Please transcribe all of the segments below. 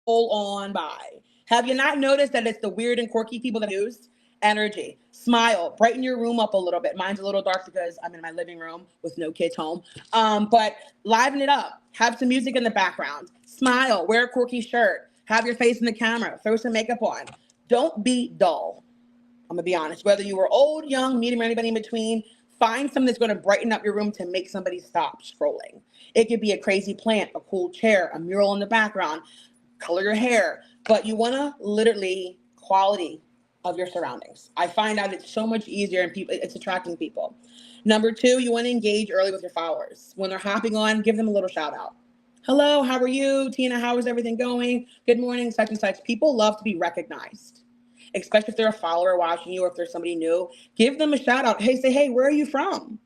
roll on by. Have you not noticed that it's the weird and quirky people that use energy? Smile, brighten your room up a little bit. Mine's a little dark because I'm in my living room with no kids home. But liven it up. Have some music in the background. Smile, wear a quirky shirt. Have your face in the camera. Throw some makeup on. Don't be dull. I'm gonna be honest. Whether you were old, young, medium, or anybody in between, find something that's gonna brighten up your room to make somebody stop scrolling. It could be a crazy plant, a cool chair, a mural in the background, color your hair, but you wanna literally quality of your surroundings. I find out it's so much easier and people it's attracting people. Number two, you wanna engage early with your followers. When they're hopping on, give them a little shout out. Hello, how are you? Tina, how is everything going? Good morning, such and such. People love to be recognized, especially if they're a follower watching you or if there's somebody new. Give them a shout out. Hey, say, hey, where are you from?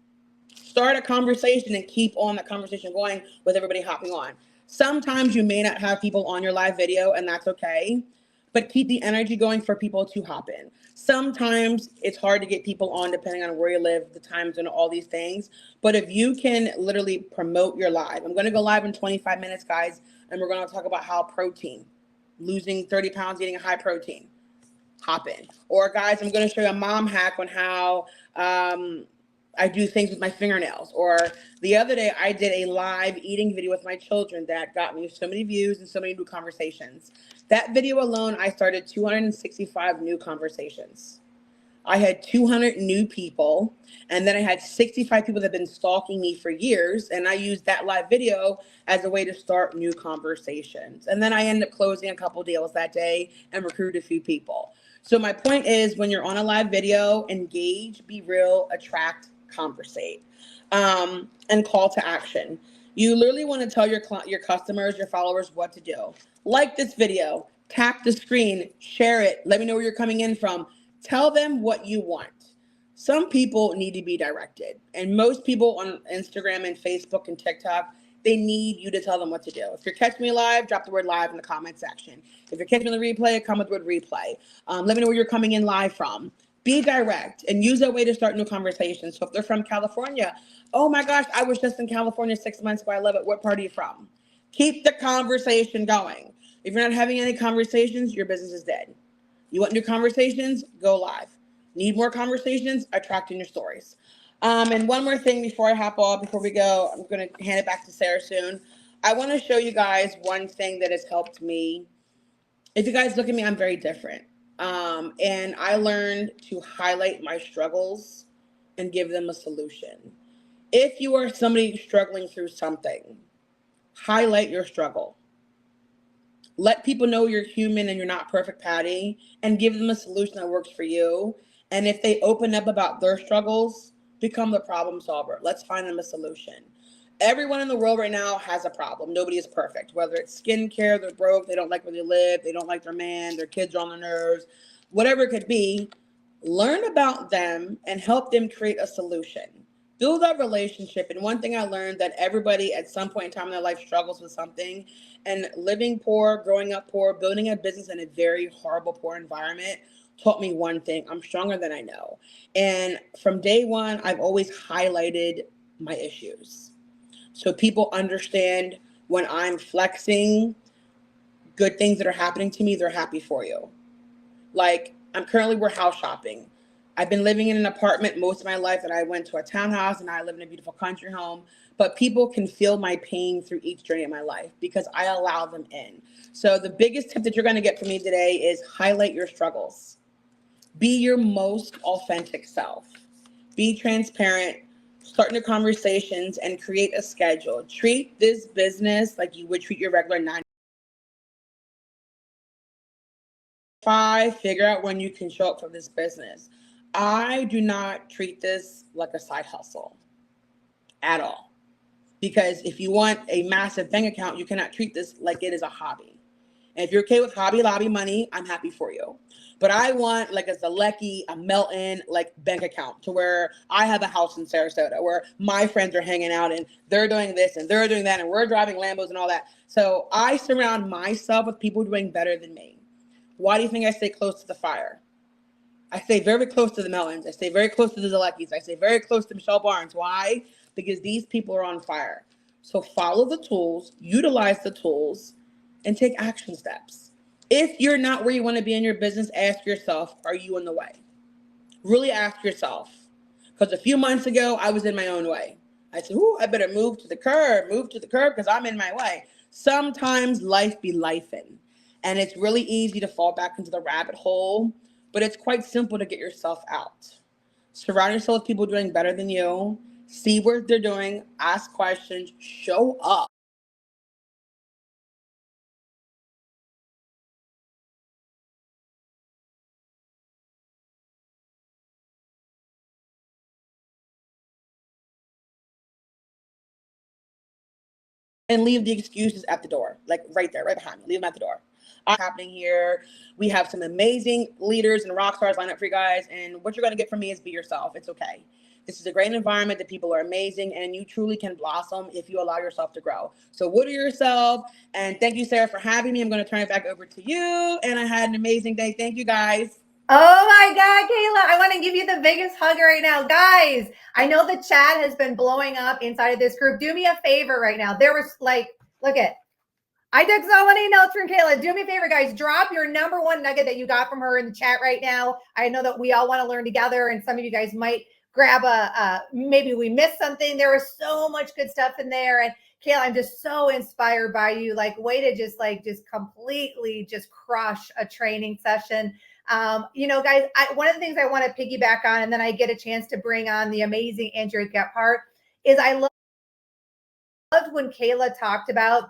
Start a conversation and keep on that conversation going with everybody hopping on. Sometimes you may not have people on your live video, and that's okay, but keep the energy going for people to hop in. Sometimes it's hard to get people on depending on where you live, the times, and all these things. But if you can literally promote your live, I'm going to go live in 25 minutes, guys, and we're going to talk about how protein, losing 30 pounds, eating a high protein, hop in. Or guys, I'm going to show you a mom hack on how I do things with my fingernails. Or the other day I did a live eating video with my children that got me so many views and so many new conversations. That video alone, I started 265 new conversations. I had 200 new people, and then I had 65 people that have been stalking me for years, and I used that live video as a way to start new conversations. And then I ended up closing a couple deals that day and recruited a few people. So my point is, when you're on a live video, engage, be real, attract, conversate, and call to action. You literally want to tell your customers, your followers what to do. Like this video, tap the screen, share it, let me know where you're coming in from. Tell them what you want. Some people need to be directed, and most people on Instagram and Facebook and TikTok, they need you to tell them what to do. If you're catching me live, drop the word live in the comment section. If you're catching me on the replay, comment the word replay. Let me know where you're coming in live from. Be direct and use that way to start new conversations. So if they're from California, oh my gosh, I was just in California 6 months ago. I love it. What part are you from? Keep the conversation going. If you're not having any conversations, your business is dead. You want new conversations? Go live. Need more conversations? Attract in your stories. And one more thing before I hop off, before we go, I'm going to hand it back to Sarah soon. I want to show you guys one thing that has helped me. If you guys look at me, I'm very different. And I learned to highlight my struggles and give them a solution. If you are somebody struggling through something, highlight your struggle. Let people know you're human and you're not perfect, Patty, and give them a solution that works for you. And if they open up about their struggles, become the problem solver. Let's find them a solution. Everyone in the world right now has a problem. Nobody is perfect. Whether it's skincare, they're broke, they don't like where they live, they don't like their man, their kids are on their nerves, whatever it could be, learn about them and help them create a solution. Build that relationship. And one thing I learned, that everybody at some point in time in their life struggles with something. And living poor, growing up poor, building a business in a very horrible, poor environment taught me one thing: I'm stronger than I know. And from day one, I've always highlighted my issues, so people understand when I'm flexing good things that are happening to me, they're happy for you. Like, we're house shopping. I've been living in an apartment most of my life, and I went to a townhouse, and I live in a beautiful country home. But people can feel my pain through each journey of my life because I allow them in. So the biggest tip that you're going to get from me today is highlight your struggles. Be your most authentic self. Be transparent. Start new conversations and create a schedule. Treat this business like you would treat your regular 9 to 5. Figure out when you can show up for this business. I do not treat this like a side hustle at all. Because if you want a massive bank account, you cannot treat this like it is a hobby. And if you're okay with Hobby Lobby money, I'm happy for you. But I want like a Zalecki, a Melton, like bank account to where I have a house in Sarasota where my friends are hanging out and they're doing this and they're doing that and we're driving Lambos and all that. So I surround myself with people doing better than me. Why do you think I stay close to the fire? I stay very close to the Meltons. I stay very close to the Zaleckis. I stay very close to Michelle Barnes. Why? Because these people are on fire. So follow the tools, utilize the tools, and take action steps. If you're not where you want to be in your business, ask yourself, are you in the way? Really ask yourself. Because a few months ago, I was in my own way. I said, ooh, I better move to the curb, because I'm in my way. Sometimes life be lifing. And it's really easy to fall back into the rabbit hole, but it's quite simple to get yourself out. Surround yourself with people doing better than you. See what they're doing. Ask questions. Show up. And leave the excuses at the door, like right there, right behind me. Leave them at the door. Happening here. We have some amazing leaders and rock stars lined up for you guys. And what you're going to get from me is be yourself. It's okay. This is a great environment. The people are amazing, and you truly can blossom if you allow yourself to grow. So, water yourself. And thank you, Sarah, for having me. I'm going to turn it back over to you. And I had an amazing day. Thank you, guys. Oh my God, Kayla, I want to give you the biggest hug right now. Guys, I know the chat has been blowing up inside of this group. Do me a favor right now. There was like, look at, I took so many notes from Kayla. Do me a favor, guys. Drop your number one nugget that you got from her in the chat right now. I know that we all want to learn together, and some of you guys might grab maybe we missed something. There was so much good stuff in there. And Kayla, I'm just so inspired by you. Like, way to just completely just crush a training session. Guys, one of the things I want to piggyback on, and then I get a chance to bring on the amazing Andrea Gephardt, is I loved when Kayla talked about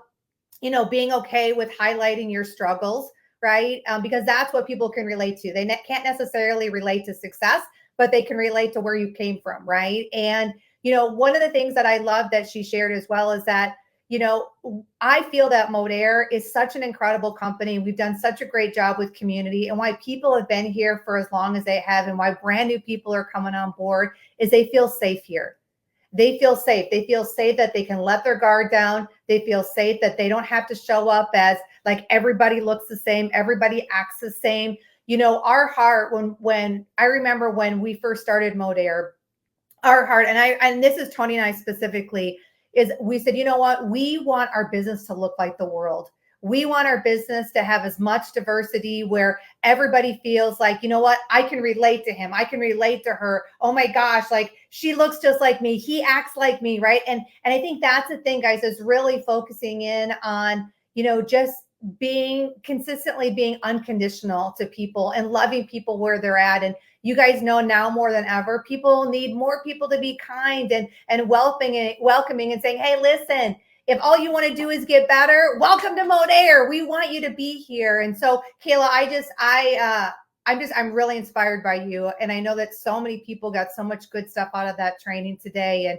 being okay with highlighting your struggles, right? Because that's what people can relate to. They can't necessarily relate to success, but they can relate to where you came from, right? And, one of the things that I love that she shared as well is that, I feel that Modere is such an incredible company. We've done such a great job with community, and why people have been here for as long as they have, and why brand new people are coming on board is they feel safe here. They feel safe. They feel safe that they can let their guard down. They feel safe that they don't have to show up as like everybody looks the same, everybody acts the same. Our heart, when I remember when we first started Modere, our heart, and this is Tony and I specifically, is we said, you know what, we want our business to look like the world. We want our business to have as much diversity where everybody feels like, you know what, I can relate to him, I can relate to her. Oh my gosh, like she looks just like me, he acts like me, right? And I think that's the thing, guys, is really focusing in on, just consistently being unconditional to people and loving people where they're at. And you guys know now more than ever, people need more people to be kind and welcoming and saying, hey, listen, if all you want to do is get better, welcome to Modere. We want you to be here. And so, Kayla, I'm really inspired by you. And I know that so many people got so much good stuff out of that training today. And